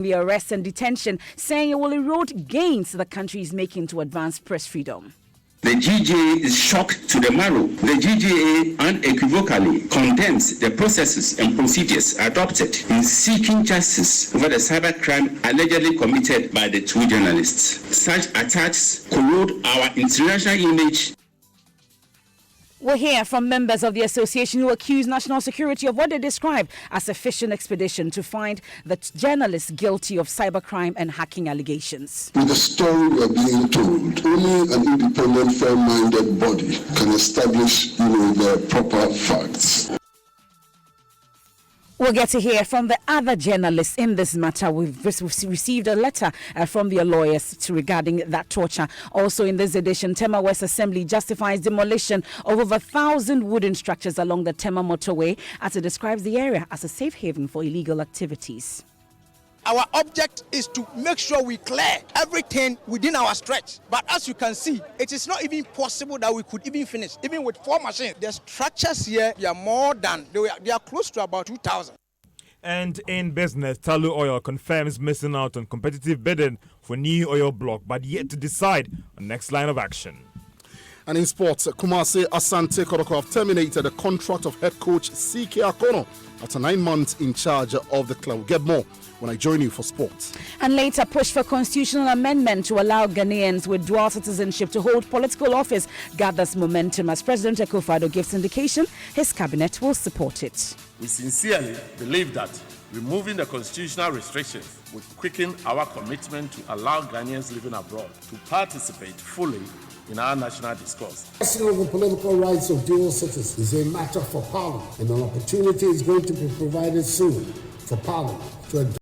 The arrest and detention, saying it will erode gains the country is making to advance press freedom. The GJA is shocked to the marrow. The GJA unequivocally condemns the processes and procedures adopted in seeking justice over the cybercrime allegedly committed by the two journalists. Such attacks corrode our international image. We'll hear from members of the association who accuse national security of what they describe as a fishing expedition to find the journalists guilty of cybercrime and hacking allegations. With the story we are being told, only an independent, fair-minded body can establish, the proper facts. We'll get to hear from the other journalists in this matter. We've received a letter from their lawyers regarding that torture. Also in this edition, Tema West Assembly justifies demolition of over 1,000 wooden structures along the Tema motorway as it describes the area as a safe haven for illegal activities. Our object is to make sure we clear everything within our stretch. But as you can see, it is not even possible that we could even finish, even with 4 machines. The structures here, they are more than, they are close to about 2,000. And in business, Talu Oil confirms missing out on competitive bidding for new oil block, but yet to decide on next line of action. And in sports, Kumasi Asante Kotoko have terminated the contract of head coach C.K. Akono after 9 months in charge of the club. We'll get more when I join you for sports. And later, push for constitutional amendment to allow Ghanaians with dual citizenship to hold political office gathers momentum as President Akufo-Addo gives indication his cabinet will support it. We sincerely believe that removing the constitutional restrictions will quicken our commitment to allow Ghanaians living abroad to participate fully in our national discourse. The question of the political rights of dual citizens is a matter for Parliament, and an opportunity is going to be provided soon for Parliament to address.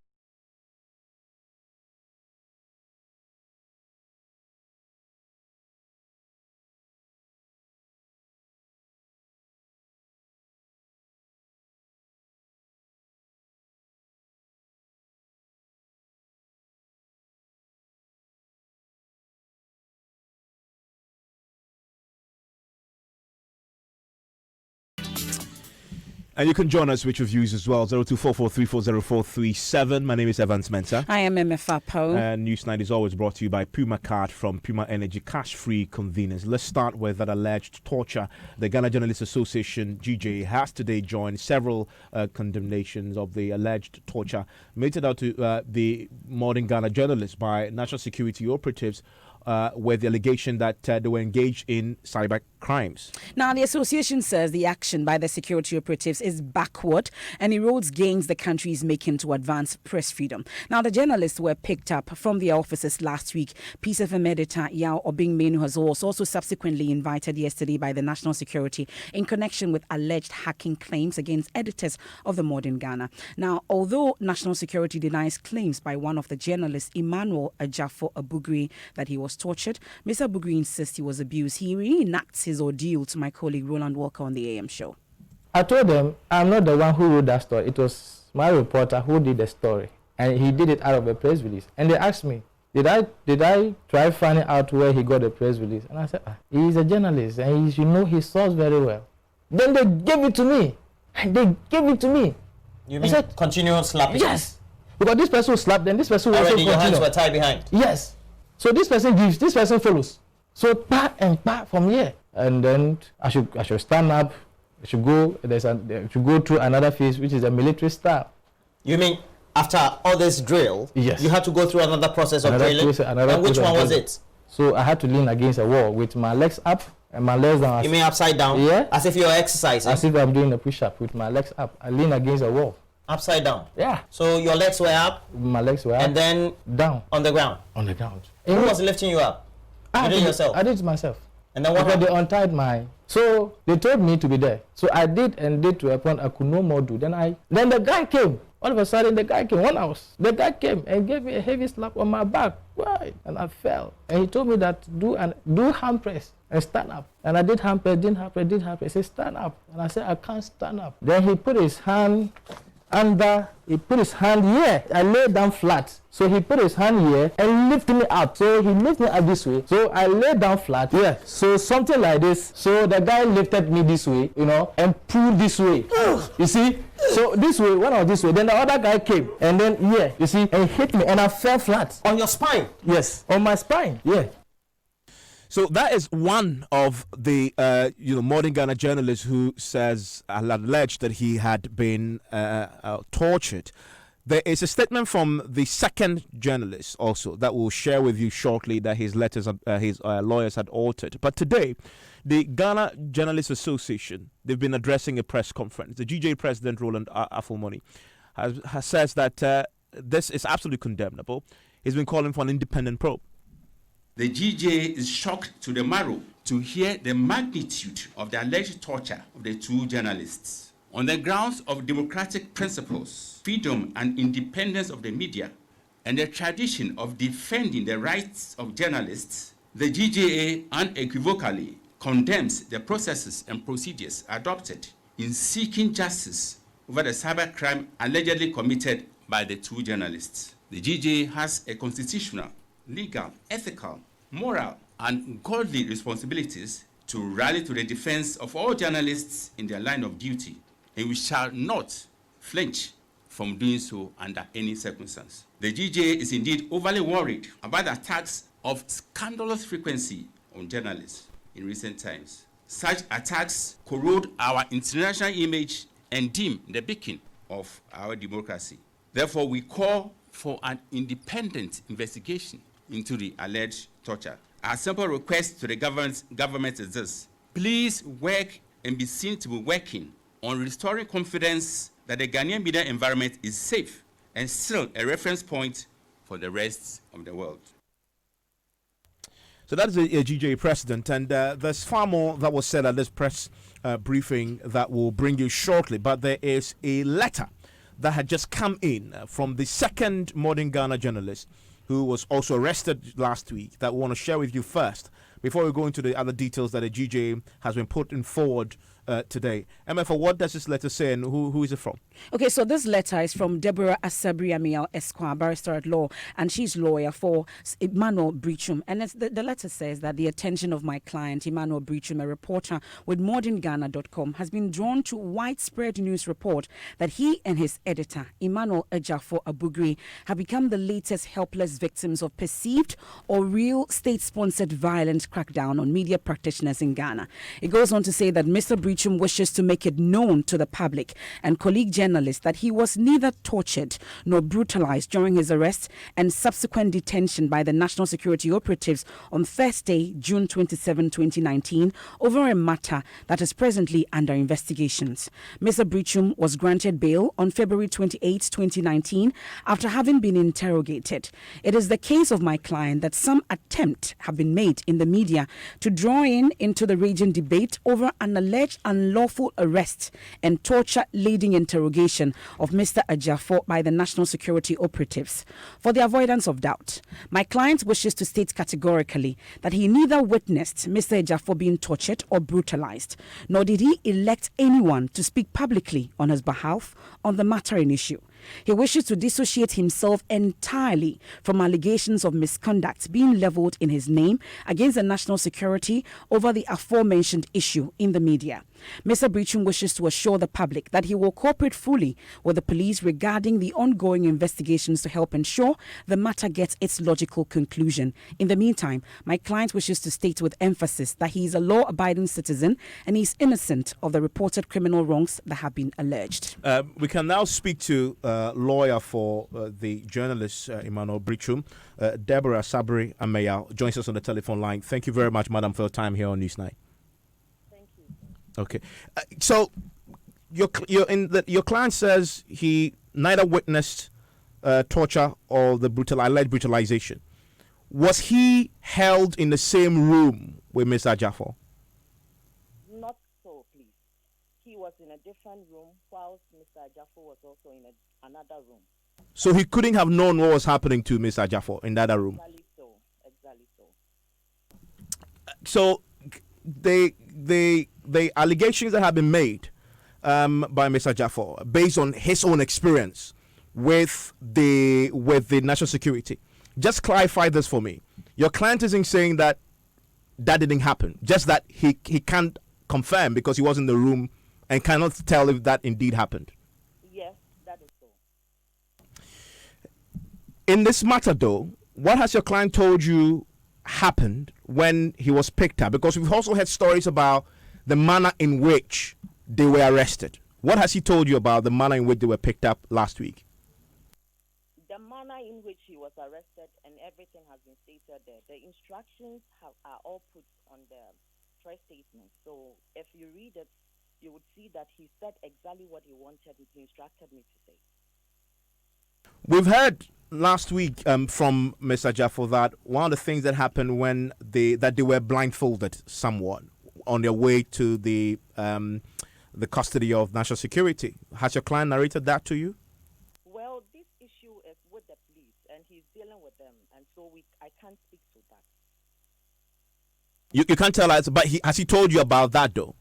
And you can join us with your views as well. 0244340437. My name is Evans Mensah. I am MFA Poe. And Newsnight is always brought to you by Puma Card from Puma Energy, cash-free convenience. Let's start with that alleged torture. The Ghana Journalists Association, GJ, has today joined several condemnations of the alleged torture meted out to the modern Ghana journalists by national security operatives with the allegation that they were engaged in cyber crimes. Now, the association says the action by the security operatives is backward and erodes gains the country is making to advance press freedom. Now, the journalists were picked up from their offices last week. Peace FM editor Yao Obing-Menu was also subsequently invited yesterday by the national security in connection with alleged hacking claims against editors of the Modern Ghana. Now, although national security denies claims by one of the journalists, Emmanuel Ajafo Abugri, that he was tortured, Mr. Abugri insists he was abused. He reenacts his ordeal to my colleague Roland Walker on the AM show. I told them I'm not the one who wrote that story. It was my reporter who did the story, and he did it out of a press release. And they asked me, did I try finding out where he got the press release? And I said, he's a journalist and he should know his source very well. Then they gave it to me. They gave it to me. You mean continue slapping? Yes. Because this person will slap, then this person will also continue. Your hands were tied behind? Yes. So this person gives, this person follows. So back and back from here. And then I should stand up. I should go through another phase, which is a military style. You mean after all this drill, yes, you had to go through another process of drilling? And which one was it? So I had to lean against a wall with my legs up and my legs down. You mean upside down? Yeah. As if you're exercising? As if I'm doing a push-up with my legs up. I lean against a wall. Upside down? Yeah. So your legs were up? My legs were up. And then? Down. On the ground? On the ground. Who was lifting you up? You did it yourself? I did it myself. And then what happened? They untied my... So they told me to be there. So I did to a point I could no more do. Then the guy came. All of a sudden the guy came. The guy came and gave me a heavy slap on my back. Why? And I fell. And he told me that do hand press and stand up. And I did hand press, didn't hand press. He said stand up. And I said I can't stand up. Then he put his hand And he put his hand here. I lay down flat. So he put his hand here and lifted me up. So he lifted me up this way. So I lay down flat. Yeah. So something like this. So the guy lifted me this way, and pulled this way. You see? So this way, when I was this way, then the other guy came. And then, you see, and hit me. And I fell flat. On your spine? Yes. On my spine. Yeah. So that is one of the modern Ghana journalists who says alleged that he had been tortured. There is a statement from the second journalist also that we'll share with you shortly that his lawyers had altered. But today, the Ghana Journalists Association, they've been addressing a press conference. The GJ president, Roland Afomoni, has says that this is absolutely condemnable. He's been calling for an independent probe. The GJ is shocked to the marrow to hear the magnitude of the alleged torture of the two journalists. On the grounds of democratic principles, freedom and independence of the media, and the tradition of defending the rights of journalists, the GJA unequivocally condemns the processes and procedures adopted in seeking justice over the cybercrime allegedly committed by the two journalists. The GJA has a constitutional, legal, ethical, moral, and godly responsibilities to rally to the defense of all journalists in their line of duty, and we shall not flinch from doing so under any circumstance. The GJA is indeed overly worried about the attacks of scandalous frequency on journalists in recent times. Such attacks corrode our international image and dim the beacon of our democracy. Therefore, we call for an independent investigation into the alleged torture. Our simple request to the government is this: please work and be seen to be working on restoring confidence that the Ghanaian media environment is safe and still a reference point for the rest of the world. So that is a GJ president, and there's far more that was said at this press briefing that will bring you shortly. But there is a letter that had just come in from the second modern Ghana journalist who was also arrested last week that we want to share with you first before we go into the other details that the GJ has been putting forward today. MFA, what does this letter say and who is it from? Okay, so this letter is from Deborah Asabri Amiel Esquire, barrister at law, and she's lawyer for Emmanuel Brichum. And the letter says that the attention of my client, Emmanuel Brichum, a reporter with modernghana.com, has been drawn to widespread news report that he and his editor, Emmanuel Ejafo Abugri, have become the latest helpless victims of perceived or real state-sponsored violent crackdown on media practitioners in Ghana. It goes on to say that Mr. Brichum wishes to make it known to the public and colleague journalists that he was neither tortured nor brutalized during his arrest and subsequent detention by the National Security Operatives on Thursday, June 27, 2019, over a matter that is presently under investigations. Mr. Brichum was granted bail on February 28, 2019, after having been interrogated. It is the case of my client that some attempt have been made in the media to draw into the raging debate over an alleged unlawful arrest and torture-leading interrogation of Mr. Ejafo by the National Security Operatives. For the avoidance of doubt, my client wishes to state categorically that he neither witnessed Mr. Ejafo being tortured or brutalized, nor did he elect anyone to speak publicly on his behalf on the matter in issue. He wishes to dissociate himself entirely from allegations of misconduct being leveled in his name against the national security over the aforementioned issue in the media. Mr. Brichum wishes to assure the public that he will cooperate fully with the police regarding the ongoing investigations to help ensure the matter gets its logical conclusion. In the meantime, my client wishes to state with emphasis that he is a law-abiding citizen and he is innocent of the reported criminal wrongs that have been alleged. We can now speak to lawyer for the journalist Emmanuel Brichum, Deborah Sabri Ameya, joins us on the telephone line. Thank you very much, madam, for your time here on Newsnight. Okay, so your client says he neither witnessed torture or the alleged brutalization. Was he held in the same room with Mr. Ejafo? Not so, please. He was in a different room, whilst Mr. Ejafo was also in another room. So he couldn't have known what was happening to Mr. Ejafo in that other room. Exactly so. So the allegations that have been made by Mr. Jaffo, based on his own experience with the national security. Just clarify this for me. Your client isn't saying that didn't happen, just that he can't confirm because he was in the room and cannot tell if that indeed happened. Yes, that is so. In this matter, though, what has your client told you happened when he was picked up? Because we've also heard stories about the manner in which they were arrested. What has he told you about the manner in which they were picked up last week? The manner in which he was arrested and everything has been stated there. The instructions are all put on the press statement. So if you read it, you would see that he said exactly what he wanted, he instructed me to say. We've heard last week from Mr. Jaffo that one of the things that happened when they were blindfolded somewhat on their way to the custody of national security. Has your client narrated that to you? Well, this issue is with the police, and he's dealing with them, and so I can't speak to that. You can't tell us, but has he told you about that though?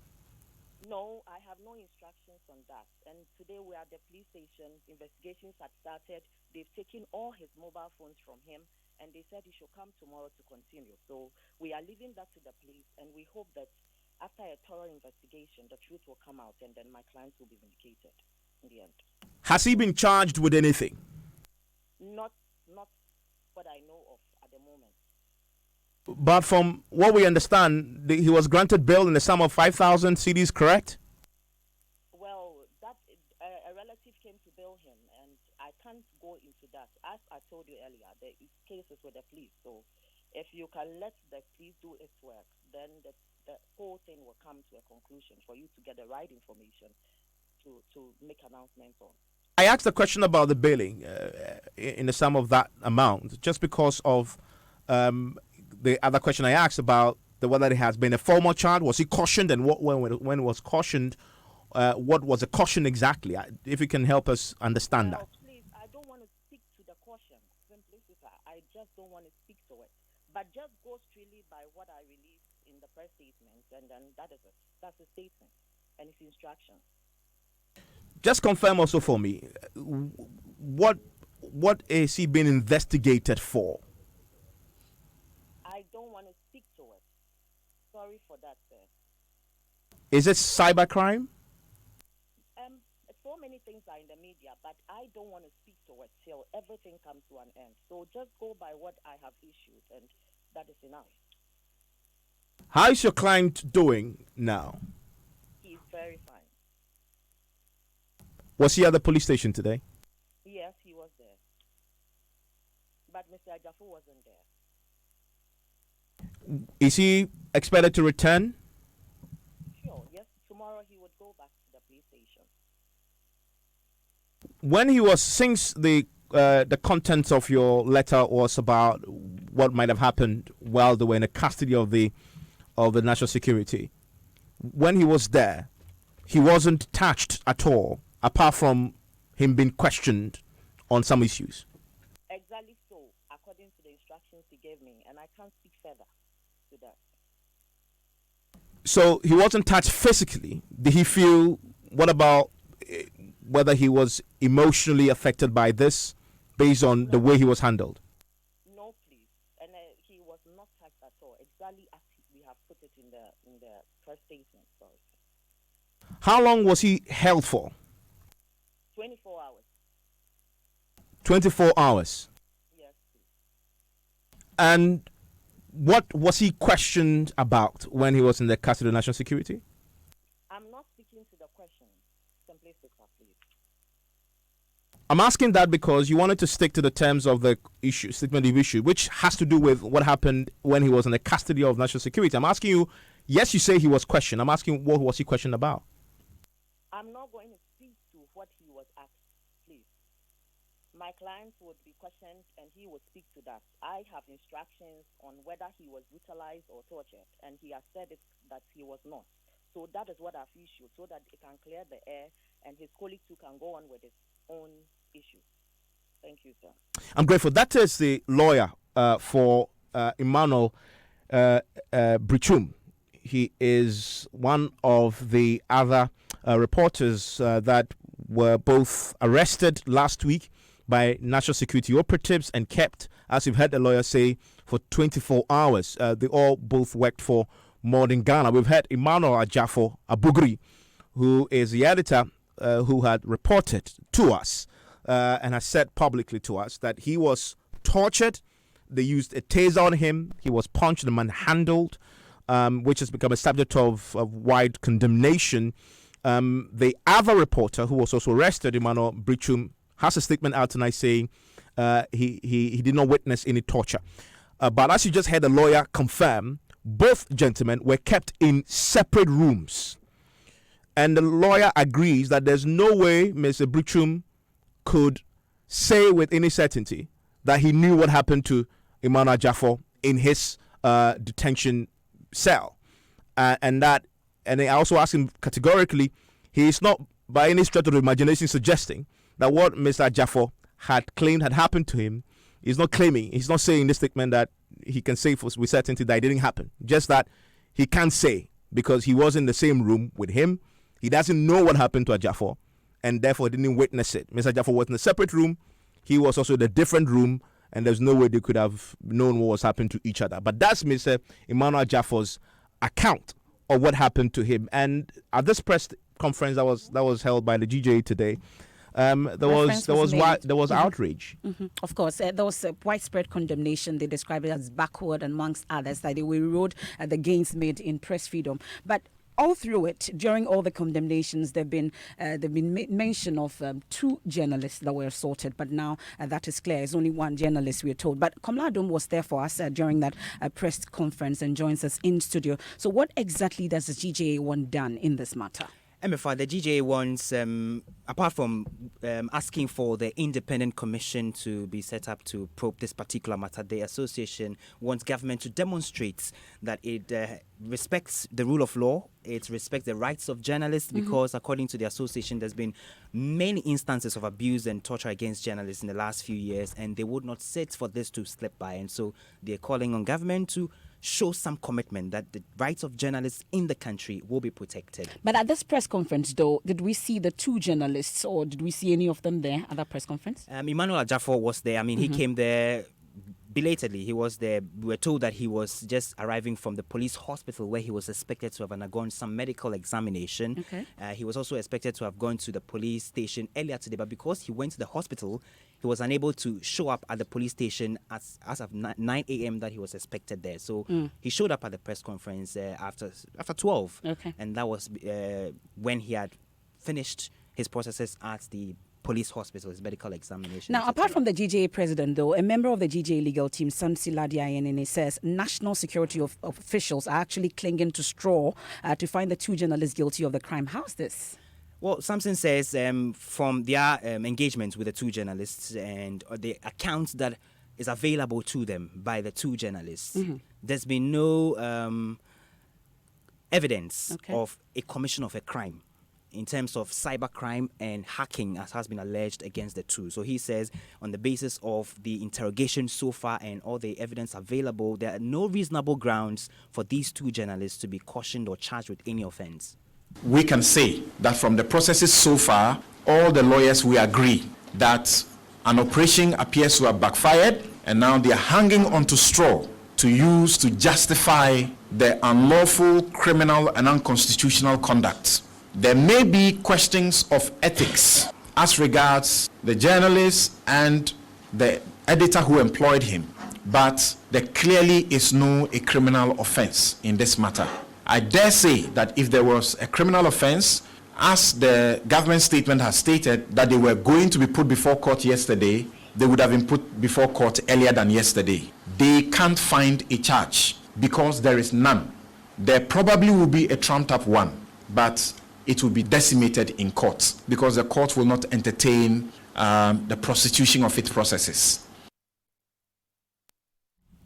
No, I have no instructions on that. And today we are at the police station. Investigations had started. They've taken all his mobile phones from him, and they said he should come tomorrow to continue. So we are leaving that to the police, and we hope that after a thorough investigation, the truth will come out, and then my clients will be vindicated in the end. Has he been charged with anything? Not what I know of at the moment. But from what we understand, he was granted bail in the sum of 5,000 cedis, correct? Well, that a relative came to bail him, and I can't go into that. As I told you earlier, the case is with the police. So if you can let the police do its work, then the whole thing will come to a conclusion for you to get the right information to make announcements on. I asked a question about the bailing in the sum of that amount, just because of the other question I asked about whether it has been a formal charge. Was he cautioned, and when was cautioned? What was the caution exactly? If you can help us understand that. Please, I don't want to speak to the caution. Simply, I just don't want to speak to it. But just go strictly by what I released in the press statement, and then that is it. That's the statement and its instructions. Just confirm also for me, what is he being investigated for? I don't want to speak to it. Sorry for that, sir. Is it cybercrime? So many things are in the media, but I don't want to speak to it till everything comes to an end. So just go by what I have issued, and that is enough. How is your client doing now? He's very fine. Was he at the police station today? Yes, he was there. But Mr. Ajafu wasn't there. Is he expected to return? Sure, yes. Tomorrow he would go back to the police station. When he was, since the contents of your letter was about what might have happened while they were in the custody of the national security, when he was there, he wasn't touched at all, apart from him being questioned on some issues. Exactly so, according to the instructions he gave me, and I can't speak further to that. So he wasn't touched physically. Did he feel, what about whether he was emotionally affected by this based on the way he was handled? No, please. And he was not touched at all, exactly as we have put it in the press statement. Sorry. How long was he held for? 24 hours. 24 hours? Yes, please. And what was he questioned about when he was in the custody of national security? I'm not speaking to the question. Simply speak, please. I'm asking that because you wanted to stick to the terms of the statement of issue, which has to do with what happened when he was in the custody of national security. I'm asking you, yes, you say he was questioned. I'm asking, what was he questioned about? I'm not going to speak to what he was asked, please. My client would be questioned and he would speak to that. I have instructions on whether he was brutalized or tortured, and he has said that he was not. So that is what I've issued, so that it can clear the air and his colleague too can go on with his own issue. Thank you, sir. I'm grateful. That is the lawyer for Emmanuel Brichum. He is one of the other reporters that were both arrested last week by national security operatives and kept, as you've heard the lawyer say, for 24 hours. They all both worked for Modern Ghana. We've had Emmanuel Ajafo Abugri, who is the editor who had reported to us and has said publicly to us that he was tortured. They used a taser on him. He was punched and manhandled, which has become a subject of wide condemnation. The other reporter who was also arrested, Emmanuel Brichum, has a statement out tonight saying he did not witness any torture. But as you just heard the lawyer confirm, both gentlemen were kept in separate rooms. And the lawyer agrees that there's no way Mr. Brichum could say with any certainty that he knew what happened to Emmanuel Ajafo in his detention cell. And I also asked him categorically, he is not by any stretch of the imagination suggesting that what Mr. Ajafo had claimed had happened to him. He's not claiming, he's not saying in this statement that he can say with certainty that it didn't happen. Just that he can't say because he was in the same room with him. He doesn't know what happened to Ajafo and therefore didn't witness it. Mr. Ajafo was in a separate room. He was also in a different room, and there's no way they could have known what was happening to each other. But that's Mr. Emmanuel Ajafo's account of what happened to him. And at this press conference that was held by the GJA today, there was outrage. Of course, there was a widespread condemnation. They described it as backward, amongst others, that they will erode the gains made in press freedom. But all through it, during all the condemnations, they've been mention of two journalists that were assaulted, but now that is clear. It's only one journalist, we're told. But Komla Adom was there for us during that press conference and joins us in studio. So what exactly does the GJA want done in this matter? MFI, the GJA wants, apart from asking for the independent commission to be set up to probe this particular matter, the association wants government to demonstrate that it respects the rule of law, it respects the rights of journalists, because according to the association, there's been many instances of abuse and torture against journalists in the last few years, and they would not sit for this to slip by. And so they're calling on government to show some commitment that the rights of journalists in the country will be protected. But at this press conference, though, did we see the two journalists, or did we see any of them there at that press conference? Emmanuel Ajafo was there. I mean, he came there belatedly. He was there. We were told that he was just arriving from the police hospital where he was expected to have undergone some medical examination. Okay. He was also expected to have gone to the police station earlier today, but because he went to the hospital, he was unable to show up at the police station as of 9 a.m. that he was expected there. So he showed up at the press conference after 12. Okay. And that was when he had finished his processes at the police hospital, his medical examination. Now, apart from the GJA president, though, a member of the GJA legal team, Samsi Ladiayenene, says national security officials are actually clinging to straw to find the two journalists guilty of the crime. How's this? Well, Samson says from their engagements with the two journalists and the accounts that is available to them by the two journalists, there's been no evidence of a commission of a crime in terms of cybercrime and hacking, as has been alleged against the two. So he says on the basis of the interrogation so far and all the evidence available, there are no reasonable grounds for these two journalists to be cautioned or charged with any offense. We can say that from the processes so far, all the lawyers, we agree that an operation appears to have backfired, and now they are hanging onto straw to use to justify the unlawful, criminal, and unconstitutional conduct. There may be questions of ethics as regards the journalist and the editor who employed him, but there clearly is no a criminal offense in this matter. I dare say that if there was a criminal offense, as the government statement has stated, that they were going to be put before court yesterday, they would have been put before court earlier than yesterday. They can't find a charge because there is none. There probably will be a trumped up one, but it will be decimated in court because the court will not entertain the prosecution of its processes.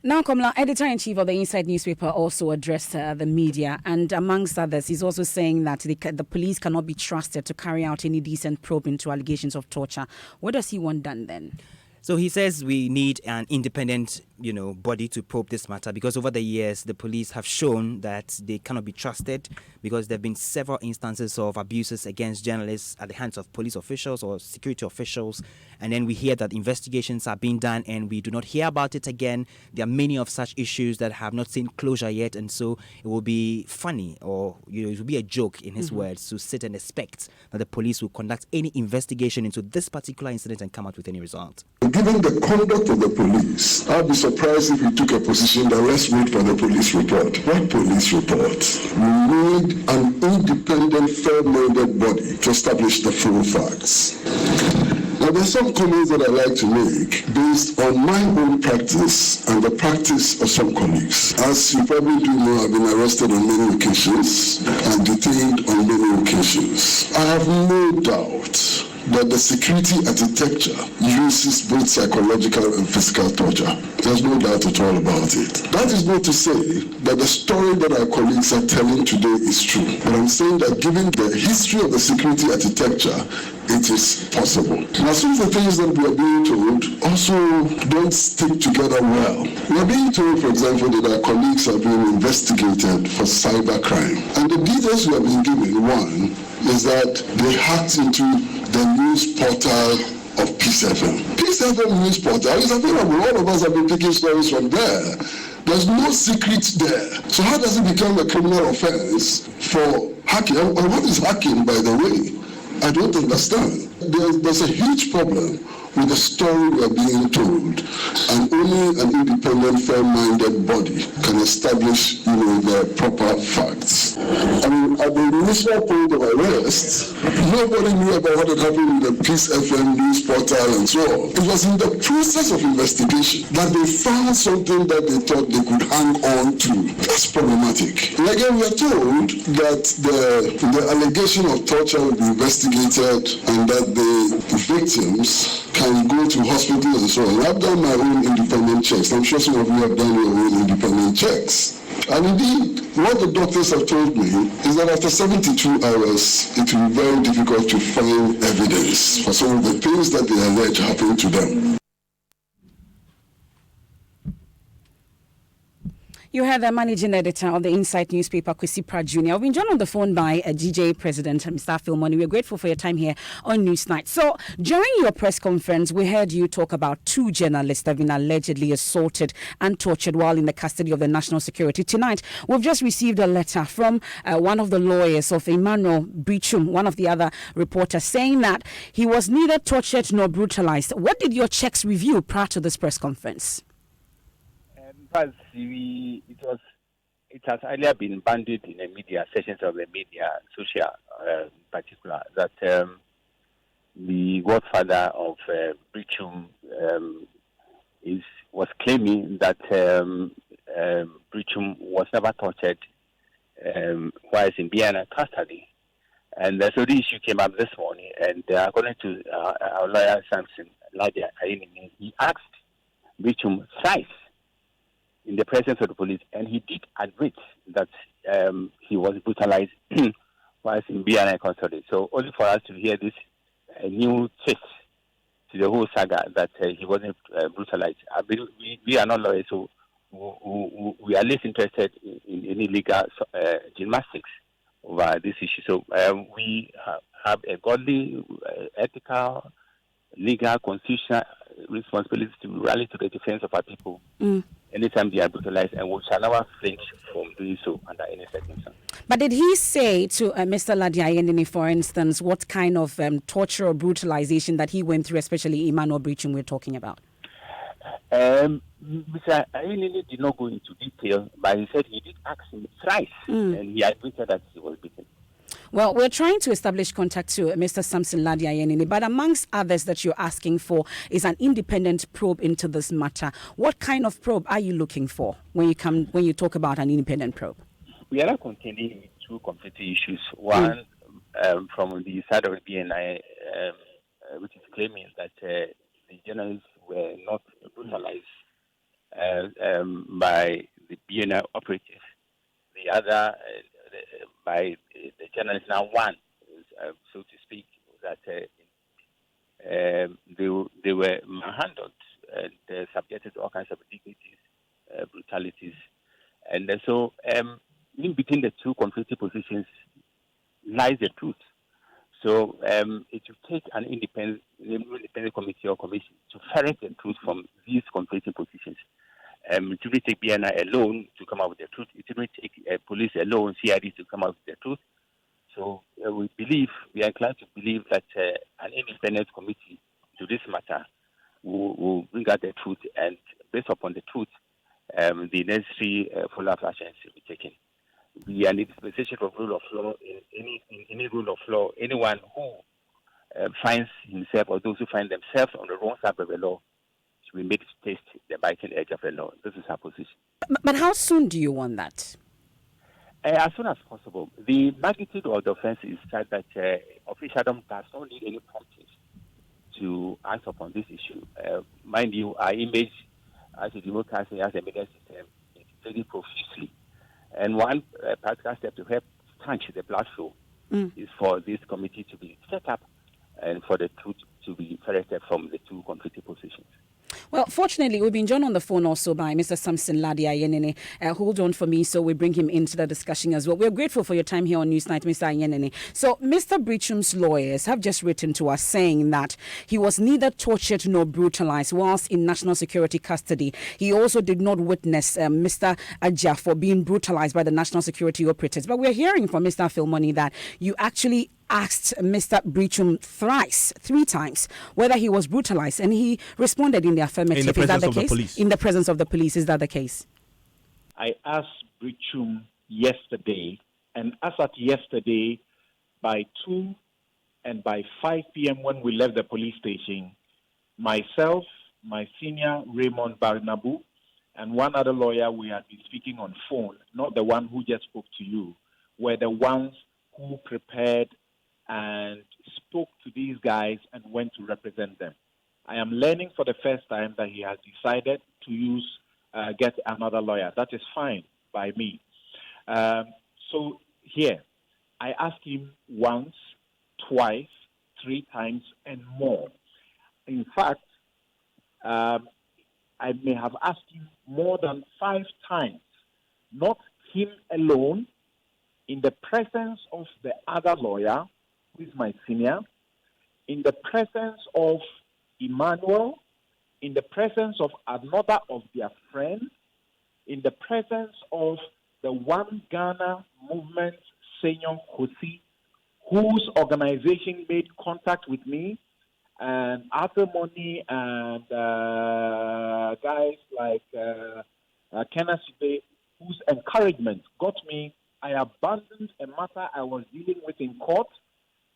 Now, Komla, editor-in-chief of the Inside newspaper, also addressed the media, and amongst others, he's also saying that the police cannot be trusted to carry out any decent probe into allegations of torture. What does he want done then? So he says we need an independent body to probe this matter, because over the years the police have shown that they cannot be trusted, because there have been several instances of abuses against journalists at the hands of police officials or security officials, and then we hear that investigations are being done and we do not hear about it again. There are many of such issues that have not seen closure yet, and so it will be funny, or it will be a joke in his words, to sit and expect that the police will conduct any investigation into this particular incident and come out with any result. Given the conduct of the police, I'd be surprised if we took a position that let's wait for the police report. What police report? We need an independent, fair-minded body to establish the full facts. Now, there's some comments that I like to make based on my own practice and the practice of some colleagues. As you probably do know, I've been arrested on many occasions and detained on many occasions. I have no doubt that the security architecture uses both psychological and physical torture. There's no doubt at all about it. That is not to say that the story that our colleagues are telling today is true. But I'm saying that given the history of the security architecture, it is possible. Now, some of the things that we are being told also don't stick together well. We are being told, for example, that our colleagues are being investigated for cybercrime. And the details we have been given, one, is that they hacked into the news portal of Peace FM. Peace FM news portal is available. All of us have been taking stories from there. There's no secret there. So how does it become a criminal offense for hacking? And what is hacking, by the way? I don't understand. There's a huge problem with the story we are being told, and only an independent, fair-minded body can establish, the proper facts. I mean, at the initial point of arrest, nobody knew about what had happened with the Peace FM news portal and so on. It was in the process of investigation that they found something that they thought they could hang on to. That's problematic. And again, we are told that the allegation of torture will be investigated and that the victims can go to hospitals and so on. I've done my own independent checks. I'm sure some of you have done your own independent checks. And indeed, what the doctors have told me is that after 72 hours, it will be very difficult to find evidence for some of the things that they allege happened to them. You heard the managing editor of the Insight newspaper, Kwesi Pra Jr. We've been joined on the phone by GJ President, Mr. Philmoni. We're grateful for your time here on Newsnight. So, during your press conference, we heard you talk about 2 journalists that have been allegedly assaulted and tortured while in the custody of the national security. Tonight, we've just received a letter from one of the lawyers of Emmanuel Brichum, one of the other reporters, saying that he was neither tortured nor brutalized. What did your checks reveal prior to this press conference? It has earlier been banded in the media, sections of the media, social in particular, that the godfather of Brichum was claiming that Brichum was never tortured whilst in Biana custody. And so the issue came up this morning, and according to our lawyer, Samson Ladia, he asked Brichum thrice in the presence of the police, and he did admit that he was brutalized whilst in BNI custody. So only for us to hear this new twist to the whole saga that he wasn't brutalized. I believe we are not lawyers, so we are less interested in any legal gymnastics over this issue. So we have a godly, ethical, legal, constitutional responsibility to rally to the defense of our people. Anytime they are brutalized, and we shall never flinch from doing so under any circumstance. But did he say to Mr. Ladiayenini, for instance, what kind of torture or brutalization that he went through, especially Emmanuel Brichum we're talking about? Mr. Ayenini did not go into detail, but he said he did ask him thrice, and he admitted that he was beaten. Well, we're trying to establish contact to Mr. Samson Ladiayenini, but amongst others that you're asking for is an independent probe into this matter. What kind of probe are you looking for when you talk about an independent probe? We are not contending 2 conflicting issues. One, from the side of the BNI, which is claiming that the journalists were not brutalized by the BNI operatives. The other, by the journalists now one, so to speak, that they were manhandled and subjected committed all kinds of indignities, brutalities. And so in between the two conflicting positions lies the truth. So it will take an independent committee or commission to ferret the truth from these conflicting positions. It will take BNI alone to come up with the truth. It will take police alone, CID to come up with the truth. So we are inclined to believe that an independent committee to this matter will bring out the truth, and based upon the truth, the necessary follow-up actions will be taken. We are in the dispensation of rule of law. In any rule of law, anyone who finds himself or those who find themselves on the wrong side of the law should be made to taste the biting edge of the law. This is our position. But how soon do you want that? As soon as possible. The magnitude of the offense is such that officialdom does not need any prompting to act upon this issue. Mind you, our image as a democracy, as a media system, is very profusely. And one practical step to help stanch the blood flow is for this committee to be set up and for the truth to be ferreted from the two conflicting positions. Well, fortunately, we've been joined on the phone also by Mr. Samson Ladia Ayenene. Hold on for me, so we bring him into the discussion as well. We're grateful for your time here on Newsnight, Mr. Ayenene. So, Mr. Breachum's lawyers have just written to us saying that he was neither tortured nor brutalized whilst in national security custody. He also did not witness Mr. Ajafor being brutalized by the national security operatives. But we're hearing from Mr. Philmoni that you actually asked Mr. Breachum three times, whether he was brutalized, and he responded in the affirmative. In the presence of the police. In the presence of the police, is that the case? I asked Breachum yesterday, and as at yesterday, by 2 and by 5 p.m. when we left the police station, myself, my senior Raymond Barnabu, and one other lawyer we had been speaking on phone, not the one who just spoke to you, were the ones who prepared and spoke to these guys and went to represent them. I am learning for the first time that he has decided to get another lawyer. That is fine by me. So here, I asked him once, twice, 3 times, and more. In fact, I may have asked him more than 5 times, not him alone, in the presence of the other lawyer, who is my senior, in the presence of Emmanuel, in the presence of another of their friends, in the presence of the One Ghana Movement Senior Kosi, whose organization made contact with me, and Arthur Money and guys like Kenneth Sibe, whose encouragement got me. I abandoned a matter I was dealing with in court,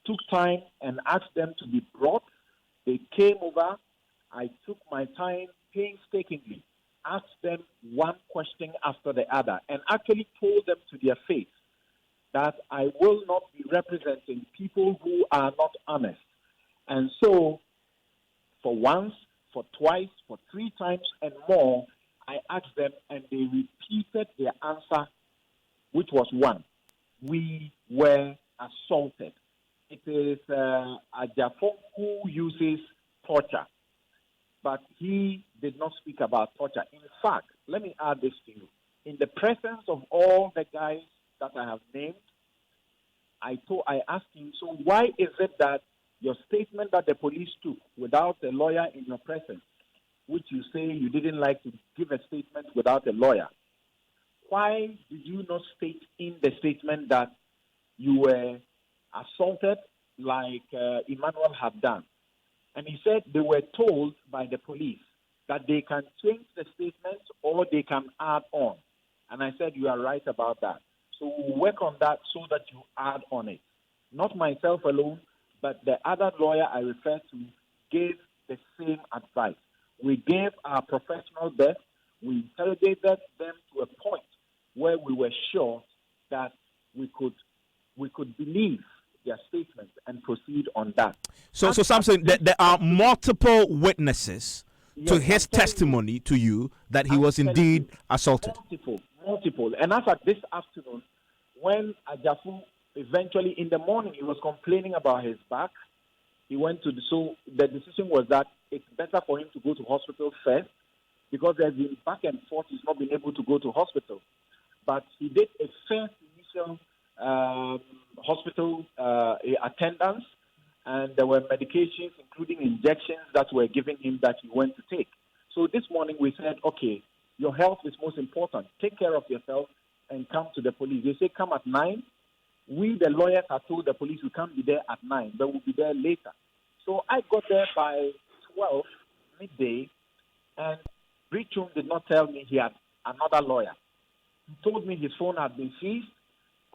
took time and asked them to be brought. They came over. I took my time painstakingly, asked them one question after the other, and actually told them to their face that I will not be representing people who are not honest. And so, for once, for twice, for 3 times and more, I asked them, and they repeated their answer, which was 1. We were assaulted. It is Ajafor who uses torture, but he did not speak about torture. In fact, let me add this to you. In the presence of all the guys that I have named, I asked him, so why is it that your statement that the police took without a lawyer in your presence, which you say you didn't like to give a statement without a lawyer, why did you not state in the statement that you were assaulted like Emmanuel had done? And he said they were told by the police that they can change the statement or they can add on. And I said, you are right about that. So we'll work on that so that you add on it. Not myself alone, but the other lawyer I referred to gave the same advice. We gave our professional best. We interrogated them to a point where we were sure that we could believe their statements and proceed on that. So Samson, there are multiple witnesses to his testimony to you that he was indeed assaulted. Multiple. And as at this afternoon, when Ajafu eventually in the morning he was complaining about his back, he went to so the decision was that it's better for him to go to hospital first because there's been back and forth. He's not been able to go to hospital. But he did a first initial hospital attendance, and there were medications, including injections, that were given him that he went to take. So this morning we said, okay, your health is most important. Take care of yourself and come to the police. They say come at 9. We, the lawyers, have told the police we can't be there at 9, but we'll be there later. So I got there by 12, midday, and Brichum did not tell me he had another lawyer. He told me his phone had been seized,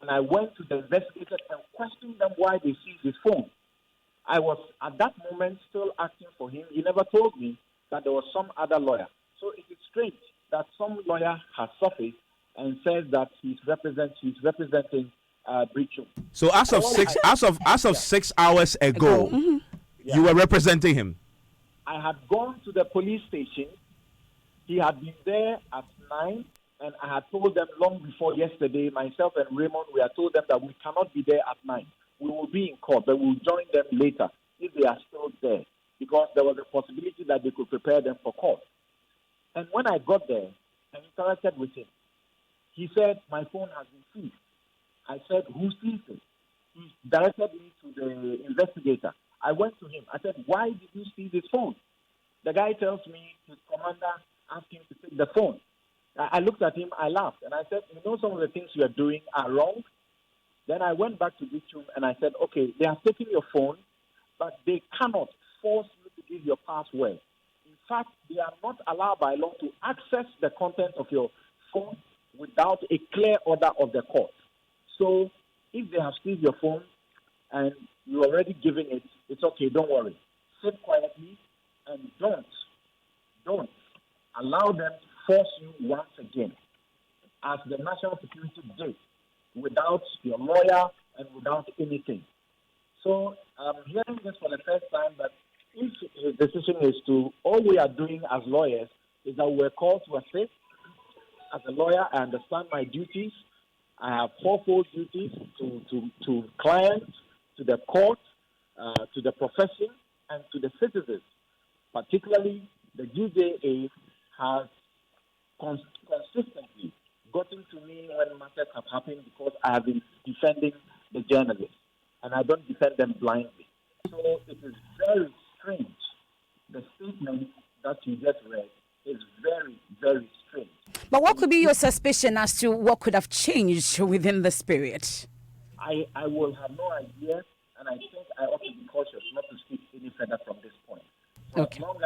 and I went to the investigators and questioned them why they seized his phone. I was, at that moment, still asking for him. He never told me that there was some other lawyer. So it is strange that some lawyer has surfaced and says that he's representing Brichum. So as of 6 hours ago, you were representing him. I had gone to the police station. He had been there at 9, and I had told them long before yesterday, myself and Raymond, we had told them that we cannot be there at 9. We will be in court, but we'll join them later if they are still there, because there was a possibility that they could prepare them for court. And when I got there and interacted with him, he said, my phone has been seized. I said, who seized it? He directed me to the investigator. I went to him. I said, why did you seize his phone? The guy tells me his commander asked him to take the phone. I looked at him, I laughed, and I said, you know, some of the things you are doing are wrong. Then I went back to Brichum and I said, okay, they have taken your phone, but they cannot force you to give your password. In fact, they are not allowed by law to access the content of your phone without a clear order of the court. So if they have seized your phone and you're already giving it, it's okay, don't worry. Sit quietly and don't allow them to force you once again, as the national security did, without your lawyer and without anything. So I'm hearing this for the first time, that if his decision is to, all we are doing as lawyers is that we're called to assist. As a lawyer, I understand my duties. I have fourfold duties to clients, to the court, to the profession, and to the citizens. Particularly, the GJA has consistently gotten to me when matters have happened, because I have been defending the journalists, and I don't defend them blindly. So it is very strange. The statement that you just read is very, very strange. But what could be your suspicion as to what could have changed within this period? I will have no idea, and I think I ought to be cautious not to speak any further from this point. Okay. As long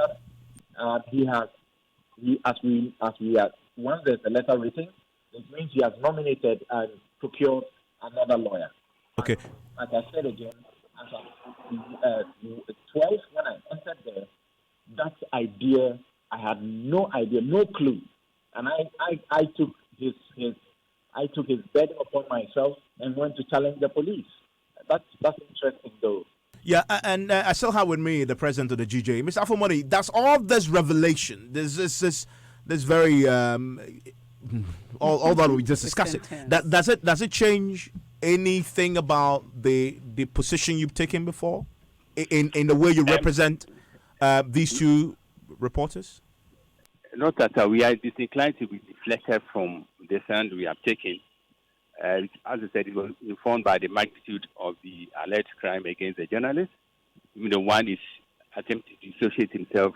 as once there's a letter written, it means he has nominated and procured another lawyer. Okay. And, as I said again, as of 12, when I entered there, that idea, I had no idea, no clue. And I took his burden upon myself and went to challenge the police. That's interesting, though. Yeah, and I still have with me the president of the GJ, Mr. Afomoni. That's all this revelation. This very all that we just discussed. Does it change anything about the position you've taken before, in the way you represent these two reporters? Not that we are disinclined to be deflected from the stand we have taken. As I said, it was informed by the magnitude of the alleged crime against the journalist. Even the one is attempting to dissociate himself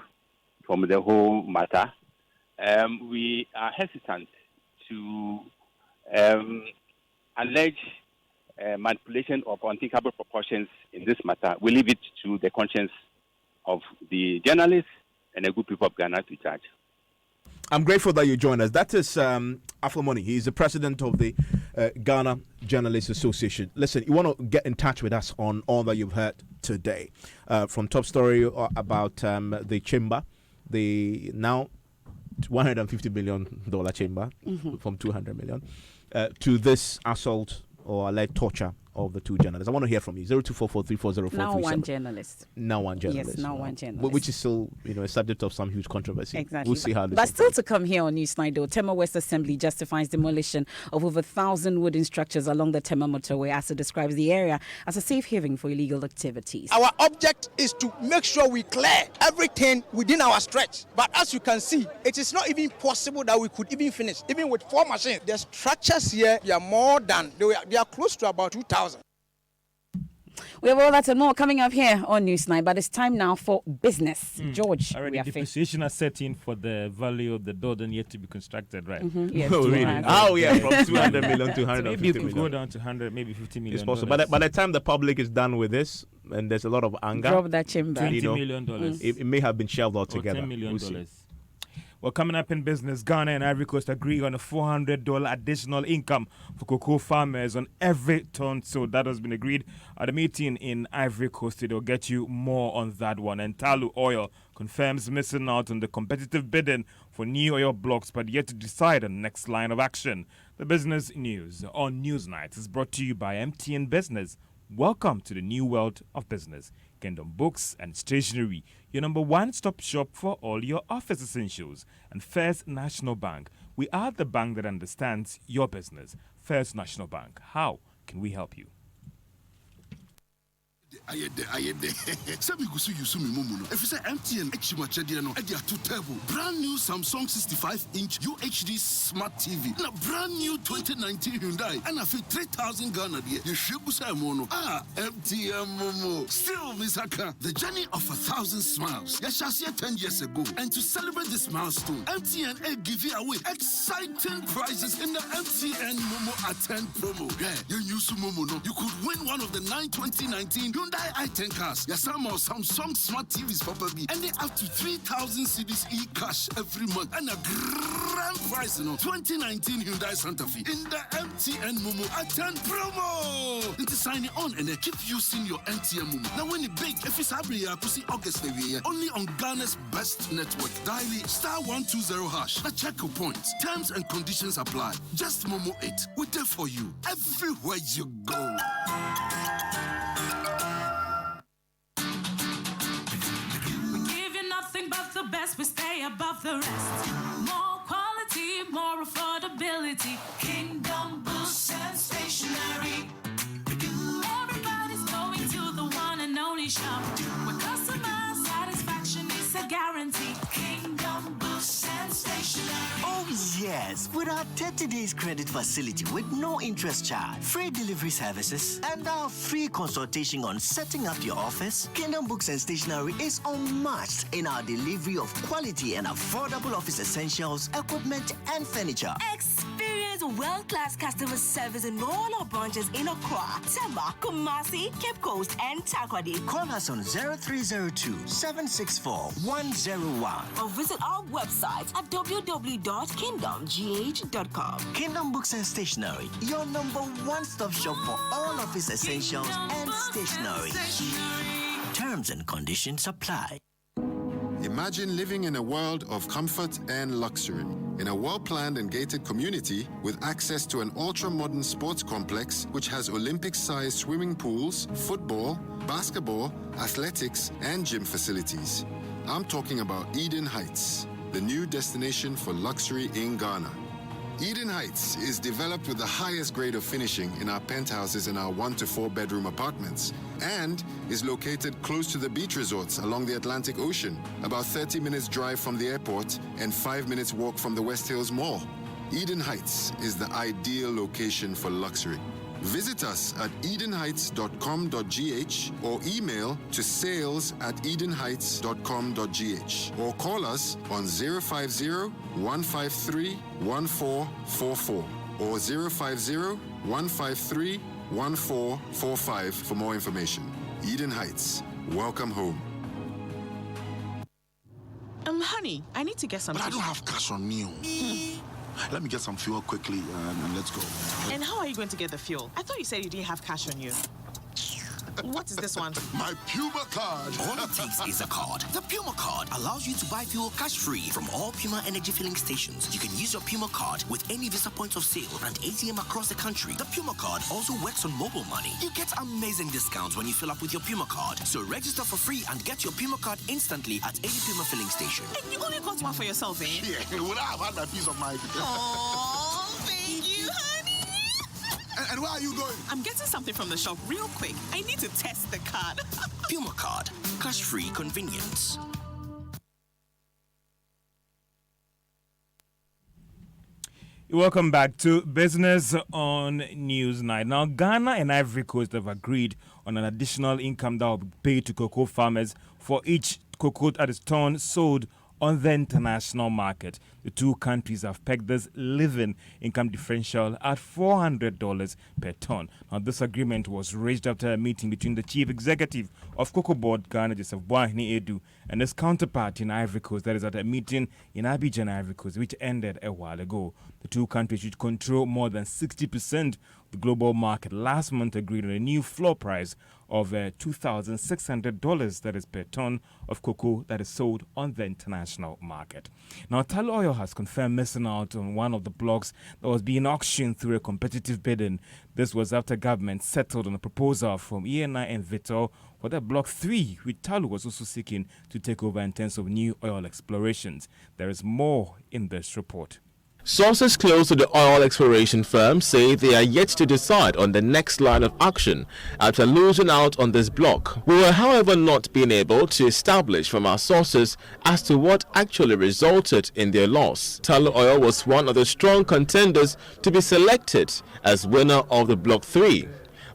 from the whole matter. We are hesitant to allege manipulation of unthinkable proportions in this matter. We leave it to the conscience of the journalists and the good people of Ghana to judge. I'm grateful that you joined us. That is Afomoni. He's the president of the Ghana Journalists Association. Listen, you want to get in touch with us on all that you've heard today. From top story about the chamber, the now $150 million chamber from $200 million, to this assault or alleged torture of the two journalists? I want to hear from you. 0244340437. Now one journalist. Now one journalist. Yes, now one journalist. Which is still, a subject of some huge controversy. Exactly. We'll see how this But still to come here on Newsnight, though, Tema West Assembly justifies demolition of over 1,000 wooden structures along the Tema motorway as it describes the area as a safe haven for illegal activities. Our object is to make sure we clear everything within our stretch. But as you can see, it is not even possible that we could even finish, even with 4 machines. The structures here, they are more than, they are close to about 2,000. We have all that and more coming up here on Newsnight, but it's time now for business. George, already depreciation are set in for the value of the building yet to be constructed, right? Yes, oh, really? Oh, yeah, from 200 million to 150 so maybe you could million. go down to 100, maybe 50 million. It's possible. By the time the public is done with this, and there's a lot of anger, drop that chamber. $20 million. It may have been shelved altogether. Or $10 million. Well, coming up in business, Ghana and Ivory Coast agree on a $400 additional income for cocoa farmers on every ton. So that has been agreed at a meeting in Ivory Coast. They'll get you more on that one. And Talu Oil confirms missing out on the competitive bidding for new oil blocks, but yet to decide on next line of action. The business news on Newsnight is brought to you by MTN Business. Welcome to the new world of business. Kingdom Books and Stationery, your number one-stop shop for all your office essentials. And First National Bank, we are the bank that understands your business. First National Bank, how can we help you? MTN brand new Samsung 65-inch UHD Smart TV. Now brand new 2019 Hyundai. And I feel 3,000 Ghana. MTN Momo. Still, Misaka, the journey of 1,000 smiles. Yashasya 10 years ago. And to celebrate this milestone, MTN give you away exciting prizes in the MTN Momo Attend promo. Yeah, you use Momo. No, you could win one of the 2019 Hyundai i10 cars. Yes, some or Samsung Smart TVs probably. And they up to 3,000 CDs e-cash every month. And a grand prize, 2019 Hyundai Santa Fe in the MTN Momo Attend promo. Into sign it on and they keep using your MTN Momo. Now when it big, if it's happening, you see August only on Ghana's best network. Dial *120#. Now check your points. Terms and conditions apply. Just Momo it. We're there for you everywhere you go. But the best, we stay above the rest. More quality, more affordability. Kingdom Books and Stationery. Everybody's going to the one and only shop where customer satisfaction is a guarantee. Kingdom Books and Stationery. Oh yes, with our 30 days credit facility with no interest charge, free delivery services, and our free consultation on setting up your office, Kingdom Books and Stationery is unmatched in our delivery of quality and affordable office essentials, equipment, and furniture. Experience world-class customer service in all our branches in Accra, Tema, Kumasi, Cape Coast, and Takoradi. Call us on 0302-764-101 or visit our website at www.kingdomgh.com. Kingdom Books and Stationery, your number one-stop shop for all office essentials and stationery. Terms and conditions apply. Imagine living in a world of comfort and luxury. In a well-planned and gated community with access to an ultra-modern sports complex which has Olympic-sized swimming pools, football, basketball, athletics, and gym facilities. I'm talking about Eden Heights, the new destination for luxury in Ghana. Eden Heights is developed with the highest grade of finishing in our penthouses and our 1 to 4 bedroom apartments, and is located close to the beach resorts along the Atlantic Ocean, about 30 minutes drive from the airport and 5 minutes walk from the West Hills Mall. Eden Heights is the ideal location for luxury. Visit us at edenheights.com.gh or email to sales@edenheights.com.gh or call us on 050-153-1444 or 050-153-1445 for more information. Eden Heights, welcome home. Honey, I need to get some. But I don't have cash on me. Let me get some fuel quickly and let's go. And how are you going to get the fuel? I thought you said you didn't have cash on you. What is this one? My Puma card. All it takes is a card. The Puma card allows you to buy fuel cash-free from all Puma energy filling stations. You can use your Puma card with any Visa points of sale and ATM across the country. The Puma card also works on mobile money. You get amazing discounts when you fill up with your Puma card. So register for free and get your Puma card instantly at any Puma filling station. And you only got one for yourself, eh? Yeah, would I have had that piece of mind? Oh, thank you, honey. And where are you going? I'm getting something from the shop real quick. I need to test the card. Puma card. Cash-free convenience. Welcome back to Business on Newsnight. Now, Ghana and Ivory Coast have agreed on an additional income that will be paid to cocoa farmers for each cocoa that is torn sold on the international market. The two countries have pegged this living income differential at $400 per ton. Now, this agreement was reached after a meeting between the chief executive of Cocoa Board Ghana, Joseph Boahene Edu, and his counterpart in Ivory Coast. That is at a meeting in Abidjan, Ivory Coast, which ended a while ago. The two countries, which control more than 60% of the global market, last month agreed on a new floor price of $2,600, that is per ton of cocoa that is sold on the international market. Now, Tal Oil has confirmed missing out on one of the blocks that was being auctioned through a competitive bidding. This was after government settled on a proposal from ENI and Vitol for that Block 3, which Tal was also seeking to take over in terms of new oil explorations. There is more in this report. Sources close to the oil exploration firm say they are yet to decide on the next line of action after losing out on this block. We were, however, not being able to establish from our sources as to what actually resulted in their loss. Tullow Oil was one of the strong contenders to be selected as winner of the Block 3,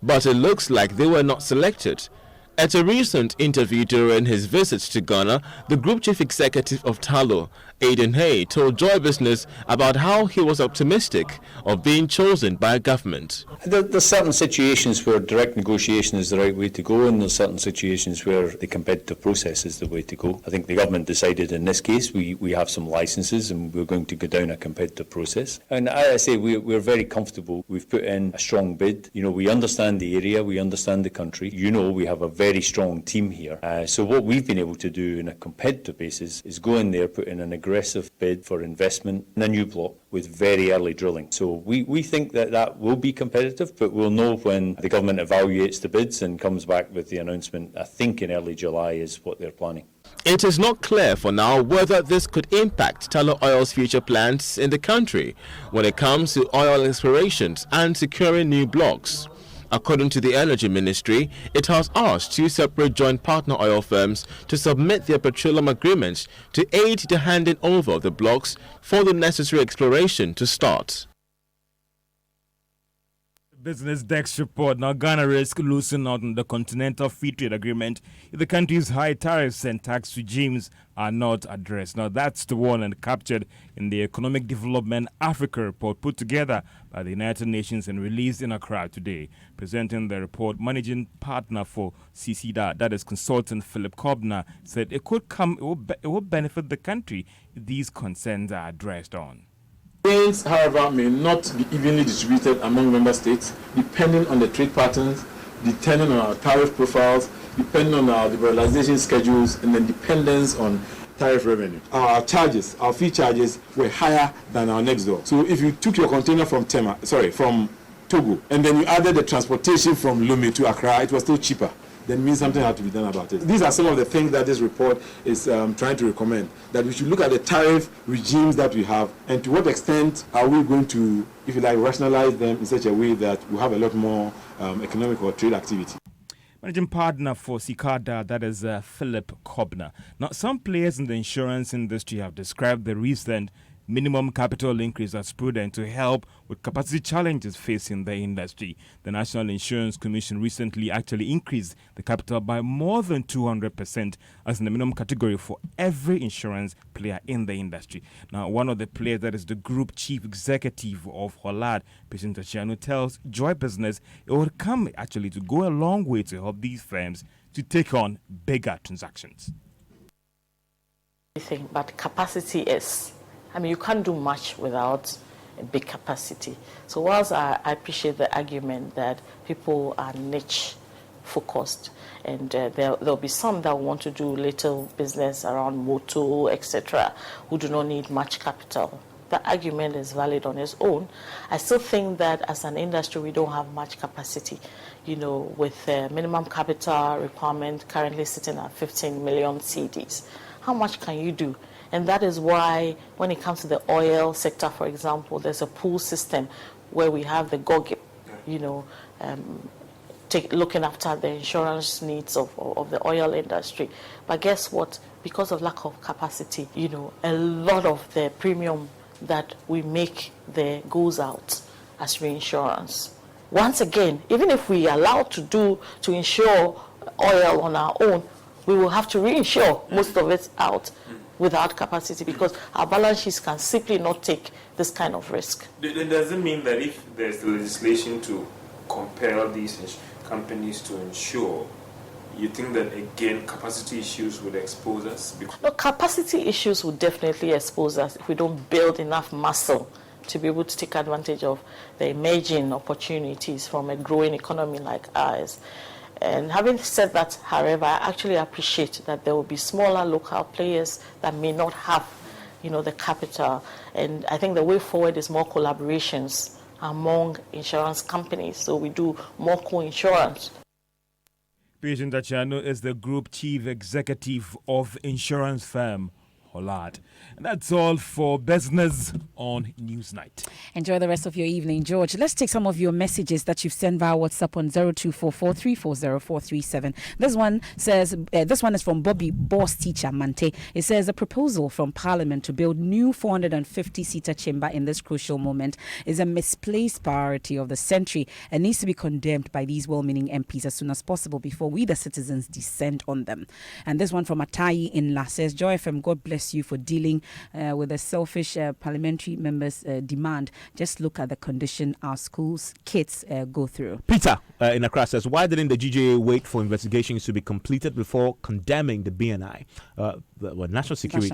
but it looks like they were not selected. At a recent interview during his visit to Ghana, the group chief executive of Tullow, Aidan Hay, told Joy Business about how he was optimistic of being chosen by a government. There's certain situations where direct negotiation is the right way to go, and there's certain situations where the competitive process is the way to go. I think the government decided in this case we have some licences and we're going to go down a competitive process. And I say we're very comfortable. We've put in a strong bid. You know, we understand the area, we understand the country. You know, we have a very strong team here. So what we've been able to do on a competitive basis is go in there, put in an aggressive bid for investment in a new block with very early drilling. So we think that will be competitive, but we'll know when the government evaluates the bids and comes back with the announcement. I think in early July is what they're planning. It is not clear for now whether this could impact Tullow Oil's future plans in the country when it comes to oil explorations and securing new blocks. According to the Energy Ministry, it has asked two separate joint partner oil firms to submit their petroleum agreements to aid the handing over of the blocks for the necessary exploration to start. Business Desk report. Now, Ghana risks losing out on the Continental Free Trade Agreement if the country's high tariffs and tax regimes are not addressed. Now, that's the one and captured in the Economic Development Africa report put together by the United Nations and released in Accra today. Presenting the report, managing partner for CCDA, that is consultant Philip Kobner, said it will benefit the country if these concerns are addressed on. Gains, however, may not be evenly distributed among member states, depending on the trade patterns, depending on our tariff profiles, depending on our liberalization schedules, and then dependence on tariff revenue. Our fee charges were higher than our next door. So if you took your container from Togo, and then you added the transportation from Lomé to Accra, it was still cheaper. Then it means something had to be done about it. These are some of the things that this report is trying to recommend, that we should look at the tariff regimes that we have and to what extent are we going to, if you like, rationalize them in such a way that we have a lot more economic or trade activity. Managing partner for CICADA, that is Philip Kobner. Now, some players in the insurance industry have described the recent minimum capital increase as prudent to help with capacity challenges facing the industry. The National Insurance Commission recently actually increased the capital by more than 200% as in the minimum category for every insurance player in the industry. Now, one of the players, that is the group chief executive of Holad, Patient Tachiano, tells Joy Business it would come actually to go a long way to help these firms to take on bigger transactions. But capacity is, you can't do much without a big capacity. So whilst I appreciate the argument that people are niche focused. And there'll be some that want to do little business around motor, etc., who do not need much capital. The argument is valid on its own. I still think that as an industry, we don't have much capacity. With minimum capital requirement currently sitting at 15 million CDs. How much can you do? And that is why when it comes to the oil sector, for example, there's a pool system where we have the GOGIP, looking after the insurance needs of the oil industry. But guess what? Because of lack of capacity, a lot of the premium that we make there goes out as reinsurance. Once again, even if we are allowed to insure oil on our own, we will have to reinsure most of it out without capacity because our balance sheets can simply not take this kind of risk. Does it mean that if there's legislation to compel these companies to insure, you think that again capacity issues would expose us? No, capacity issues would definitely expose us if we don't build enough muscle to be able to take advantage of the emerging opportunities from a growing economy like ours. And having said that, however, I actually appreciate that there will be smaller local players that may not have, the capital. And I think the way forward is more collaborations among insurance companies. So we do more co-insurance. Patient Achano is the Group Chief Executive of insurance firm Hollard. And that's all for business on Newsnight. Enjoy the rest of your evening, George. Let's take some of your messages that you've sent via WhatsApp on 0244340437. This one says, this one is from Bobby Boss Teacher Mante. It says a proposal from Parliament to build new 450-seater chamber in this crucial moment is a misplaced priority of the century and needs to be condemned by these well-meaning MPs as soon as possible before we, the citizens, descend on them. And this one from Atayi Inla says, JoyFM, God bless you for dealing with the selfish parliamentary members' demand. Just look at the condition our schools' kids go through. Peter in Accra says, why didn't the GJA wait for investigations to be completed before condemning the BNI, National Security,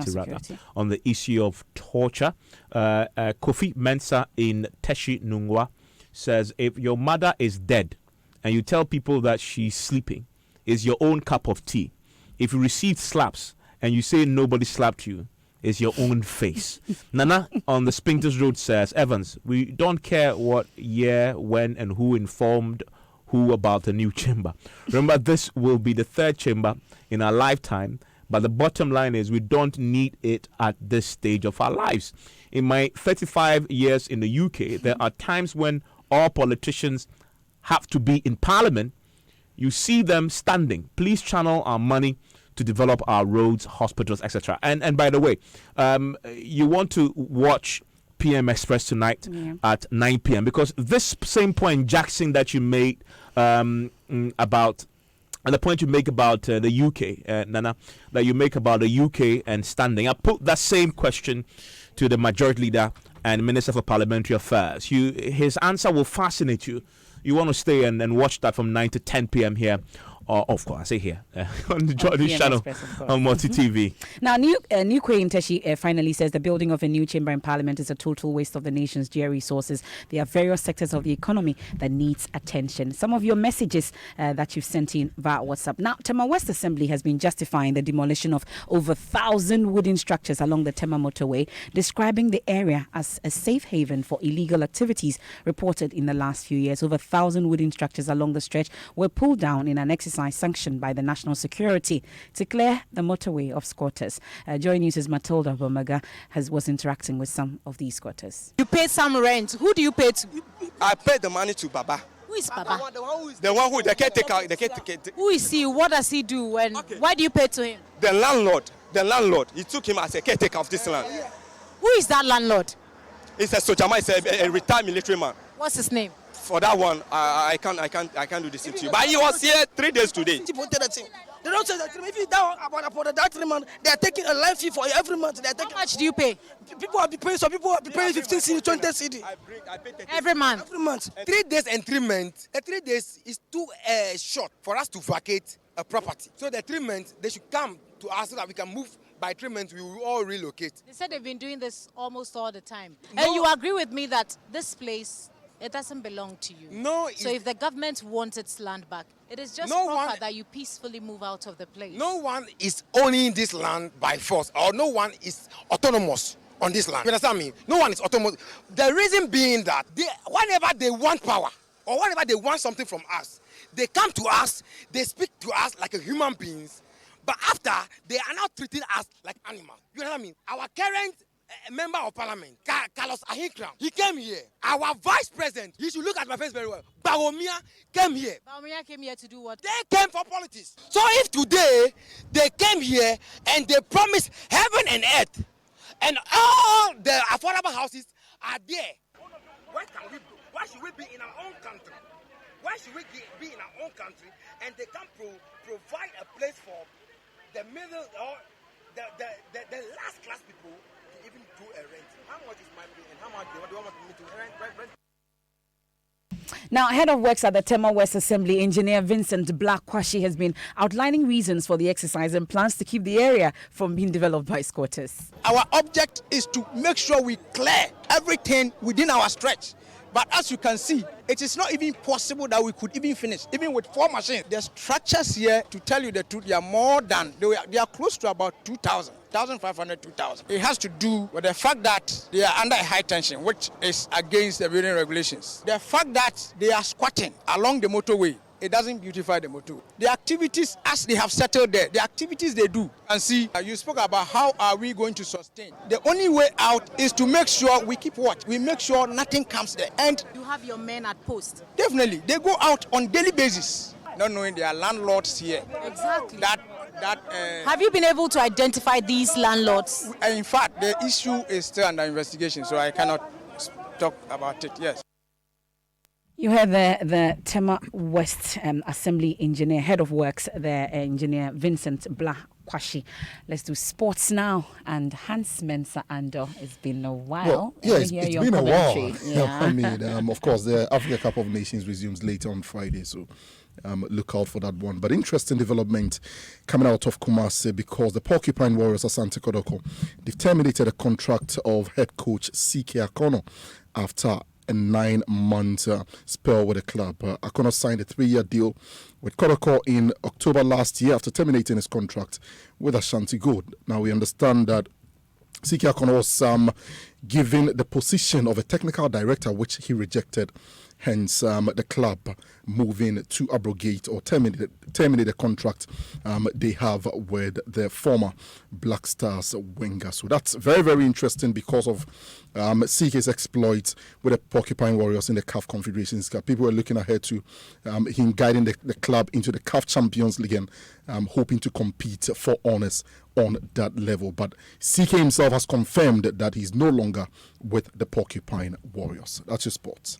on the issue of torture? Kofi Mensah in Teshi Nungwa says, if your mother is dead and you tell people that she's sleeping, it's your own cup of tea. If you received slaps and you say nobody slapped you, it's your own face. Nana on the Spinkters Road says, Evans, we don't care what year, when, and who informed who about the new chamber. Remember, this will be the third chamber in our lifetime, but the bottom line is we don't need it at this stage of our lives. In my 35 years in the UK, there are times when all politicians have to be in Parliament. You see them standing. Please channel our money to develop our roads, hospitals, etc. And by the way, you want to watch PM Express tonight at 9 p.m. because this same point, Jackson, that you made about, and the point you make about the UK, Nana, that you make about the UK and standing, I put that same question to the Majority Leader and Minister for Parliamentary Affairs. His answer will fascinate you. You want to stay and watch that from 9 to 10 p.m. here. Of course, I say here on the Jordan channel on Multi TV. Now, New Queen Teshi finally says the building of a new chamber in Parliament is a total waste of the nation's dear resources. There are various sectors of the economy that needs attention. Some of your messages that you've sent in via WhatsApp. Now, Tema West Assembly has been justifying the demolition of over 1,000 wooden structures along the Tema motorway, describing the area as a safe haven for illegal activities reported in the last few years. Over 1,000 wooden structures along the stretch were pulled down in an exercise sanctioned by the National Security to clear the motorway of squatters. Joy News' Matilda Bomaga was interacting with some of these squatters. You pay some rent. Who do you pay to? I pay the money to Baba. Who is Baba? The one who the caretaker. Who is he? What does he do? And why do you pay to him? The landlord. He took him as a caretaker of this land. Who is that landlord? It's a Sojama. It's a retired military man. What's his name? For that one, I can't do this to you. But he was here 3 days today. They don't say that if you down about that 3 months, they are taking a life fee for every month. How much do you pay? People are paying. Some people are paying 15 cedi, 20 cedi. Every month. Every month. 3 days and 3 months. 3 days is too short for us to vacate a property. So the 3 months they should come to us so that we can move. By 3 months, we will all relocate. They said they've been doing this almost all the time. No. And you agree with me that this place It doesn't belong to you. No. So if the government wants its land back, it is just proper that you peacefully move out of the place. No one is owning this land by force, or no one is autonomous on this land. You understand me? No one is autonomous. The reason being that whenever they want power, or whenever they want something from us, they come to us, they speak to us like a human beings, but after, they are now treating us like animals. You know what I mean? Our current member of parliament, Carlos Ahinkram, he came here. Our vice president, you should look at my face very well, Baromia came here. Baromia came here to do what? They came for politics. So if today, they came here and they promised heaven and earth, and all the affordable houses are there, why should we be in our own country? Why should we be in our own country and they can provide a place for the middle or the last class people to even do a rent? How much is my pay and how much do you want me to rent? Now, head of works at the Tema West Assembly, Engineer Vincent Blakwashi, has been outlining reasons for the exercise and plans to keep the area from being developed by squatters. Our object is to make sure we clear everything within our stretch. But as you can see, it is not even possible that we could even finish, even with 4 machines. The structures here, to tell you the truth, they are more than, they are close to about 2,000, 1,500, 2,000. It has to do with the fact that they are under a high tension, which is against the building regulations. The fact that they are squatting along the motorway, it doesn't beautify the motorway. The activities, as they have settled there, the activities they do, and see, you spoke about how are we going to sustain. The only way out is to make sure we keep watch. We make sure nothing comes there. And you have your men at post. Definitely, they go out on daily basis, not knowing there are landlords here. Exactly. Have you been able to identify these landlords? In fact, the issue is still under investigation, so I cannot talk about it. Yes. You heard the Tema West Assembly engineer, head of works there, Engineer Vincent Blakwashi. Let's do sports now. And Hans Mensah Ando, it's been a while. Well, yeah, it's been a while. Yeah. I mean, of course, the Africa Cup of Nations resumes later on Friday, so look out for that one. But interesting development coming out of Kumasi because the Porcupine Warriors Asante Kodoko, they've terminated a contract of head coach CK Akono after a 9-month spell with the club. Akono signed a 3-year deal with Kodoko in October last year after terminating his contract with Ashanti Gold. Now we understand that CK Akono was given the position of a technical director, which he rejected. Hence, the club moving to abrogate or terminate the contract they have with the former Black Stars winger. So that's very, very interesting because of CK's exploits with the Porcupine Warriors in the CAF Confederations Cup. People were looking ahead to him guiding the club into the CAF Champions League and hoping to compete for honours on that level. But CK himself has confirmed that he's no longer with the Porcupine Warriors. That's your sports.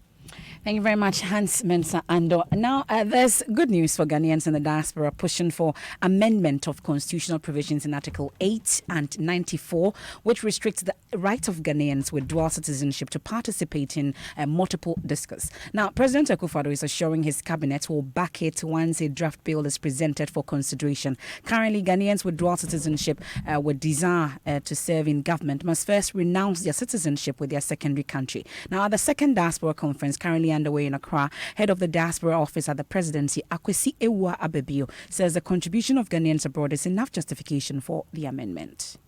Thank you very much, Hans Mensah Ando. Now, there's good news for Ghanaians in the diaspora pushing for amendment of constitutional provisions in Article 8 and 94, which restricts the right of Ghanaians with dual citizenship to participate in multiple discourse. Now, President Akufo-Addo is assuring his cabinet will back it once a draft bill is presented for consideration. Currently, Ghanaians with dual citizenship with desire to serve in government must first renounce their citizenship with their secondary country. Now, at the second diaspora conference currently underway in Accra, head of the diaspora office at the presidency, Akwesi Ewa Abebio, says the contribution of Ghanaians abroad is enough justification for the amendment.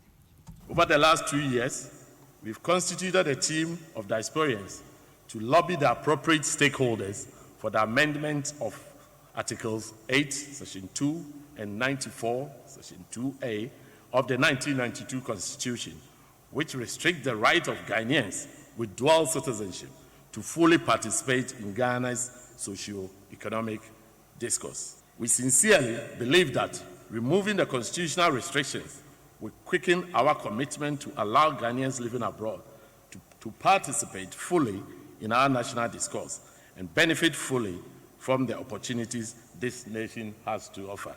Over the last 2 years, we've constituted a team of diasporians to lobby the appropriate stakeholders for the amendment of Articles 8, Section 2, and 94, Section 2A of the 1992 Constitution, which restrict the right of Ghanaians with dual citizenship to fully participate in Ghana's socio-economic discourse. We sincerely believe that removing the constitutional restrictions will quicken our commitment to allow Ghanaians living abroad to participate fully in our national discourse and benefit fully from the opportunities this nation has to offer.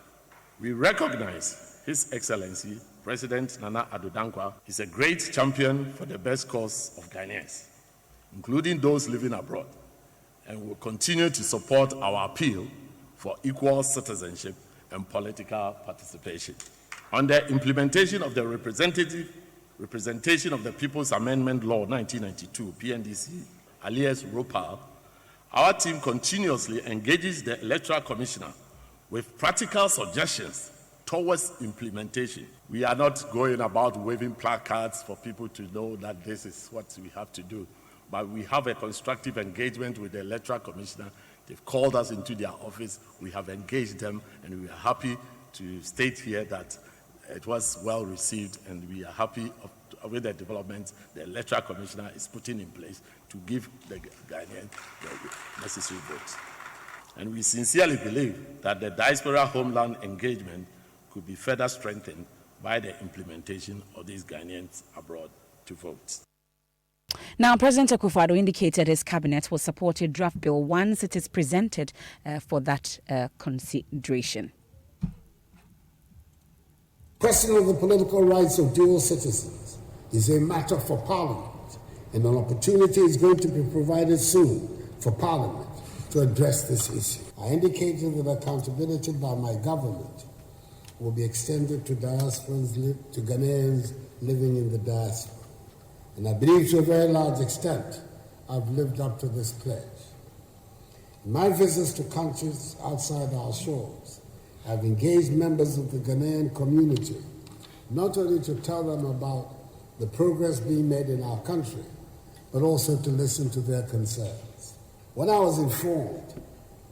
We recognize His Excellency, President Nana Addo Dankwa, is a great champion for the best cause of Ghanaians, including those living abroad, and will continue to support our appeal for equal citizenship and political participation. On the implementation of the Representation of the People's Amendment Law 1992, PNDC, alias ROPAL, Our team continuously engages the Electoral Commissioner with practical suggestions towards implementation. We are not going about waving placards for people to know that this is what we have to do, but we have a constructive engagement with the Electoral Commissioner. They've called us into their office, we have engaged them, and we are happy to state here that it was well received, and we are happy with the developments the Electoral Commissioner is putting in place to give the Ghanaians the necessary votes. And we sincerely believe that the diaspora homeland engagement could be further strengthened by the implementation of these Ghanaians abroad to vote. Now, President Akufo-Addo indicated his cabinet will support a draft bill once it is presented for that consideration. Question of the political rights of dual citizens is a matter for Parliament, and an opportunity is going to be provided soon for Parliament to address this issue. I indicated that accountability by my government will be extended to Ghanaians living in the diaspora. And I believe to a very large extent I've lived up to this pledge. In my visits to countries outside our shores, I've engaged members of the Ghanaian community, not only to tell them about the progress being made in our country, but also to listen to their concerns. When I was informed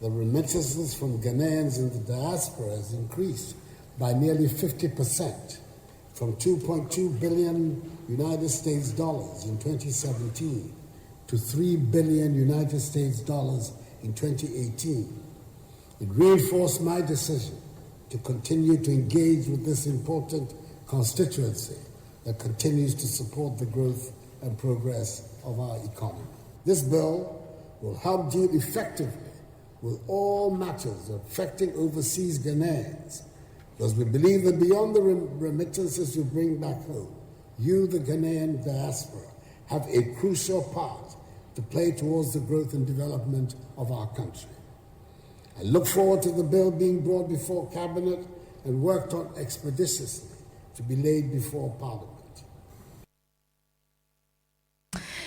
that remittances from Ghanaians in the diaspora has increased by nearly 50%, from 2.2 billion United States dollars in 2017 to 3 billion United States dollars in 2018, it reinforced my decision to continue to engage with this important constituency that continues to support the growth and progress of our economy. This bill will help deal effectively with all matters affecting overseas Ghanaians, because we believe that beyond the remittances you bring back home, you, the Ghanaian diaspora, have a crucial part to play towards the growth and development of our country. I look forward to the bill being brought before Cabinet and worked on expeditiously to be laid before Parliament.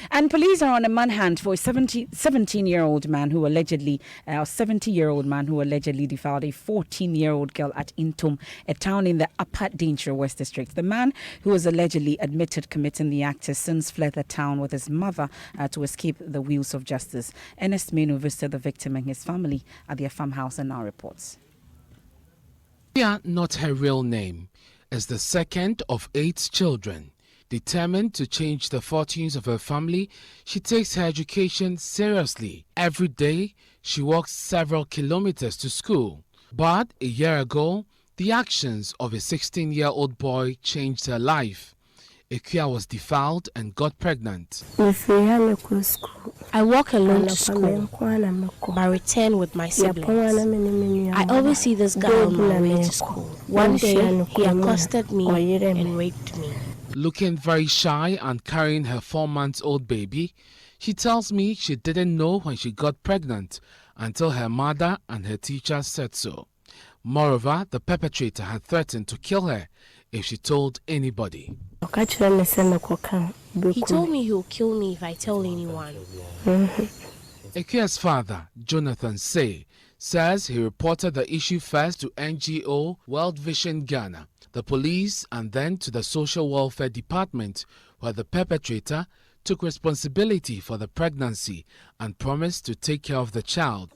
And police are on a manhunt for a 17-year-old man who allegedly, 70-year-old man who allegedly defiled a 14-year-old girl at Intom, a town in the Upper Daintree West District. The man, who was allegedly admitted committing the act, has since fled the town with his mother to escape the wheels of justice. Ernest Menu visited the victim and his family at their farmhouse and now reports. Tia, not her real name, is the second of 8 children. Determined to change the fortunes of her family, she takes her education seriously. Every day, she walks several kilometers to school. But a year ago, the actions of a 16-year-old boy changed her life. Ekia was defiled and got pregnant. I walk alone to school, but return with my siblings. I always see this guy on my way to school. One day, he accosted me and raped me. Looking very shy and carrying her 4-month-old baby, she tells me she didn't know when she got pregnant until her mother and her teacher said so. Moreover, the perpetrator had threatened to kill her if she told anybody. He told me he will kill me if I tell anyone. Ekia's father, Jonathan Say, says he reported the issue first to NGO World Vision Ghana, the police, and then to the Social Welfare Department, where the perpetrator took responsibility for the pregnancy and promised to take care of the child.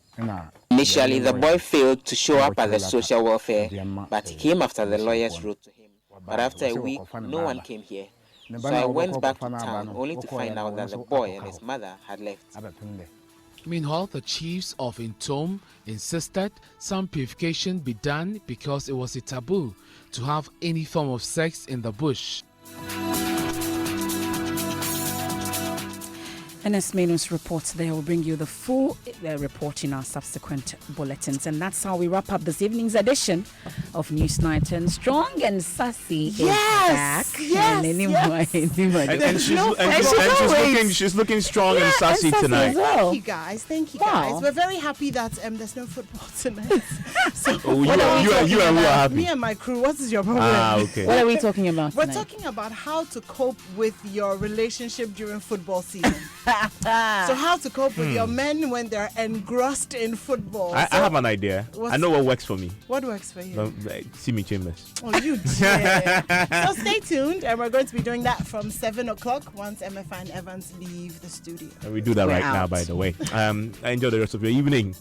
Initially, the boy failed to show up at the social welfare, but he came after the lawyers wrote to him. But after a week, no one came here. So I went back to town only to find out that the boy and his mother had left. Meanwhile, the chiefs of Intom insisted some purification be done because it was a taboo to have any form of sex in the bush. Ernest Menu's reports there will bring you the full report in our subsequent bulletins. And that's how we wrap up this evening's edition of Newsnight. And Strong and Sassy is back. Yes, And she's looking strong and sassy tonight. Thank you guys. We're very happy that there's no football tonight. So you and who are happy? Me and my crew. What is your problem? Okay. What are we talking about We're talking about how to cope with your relationship during football season. So how to cope with your men when they're engrossed in football? I have an idea. I know what works for me. What works for you? See me Chambers. Oh, you dare. So stay tuned, and we're going to be doing that from 7 o'clock once MFA and Evans leave the studio. And we do that right now, by the way. Enjoy the rest of your evening.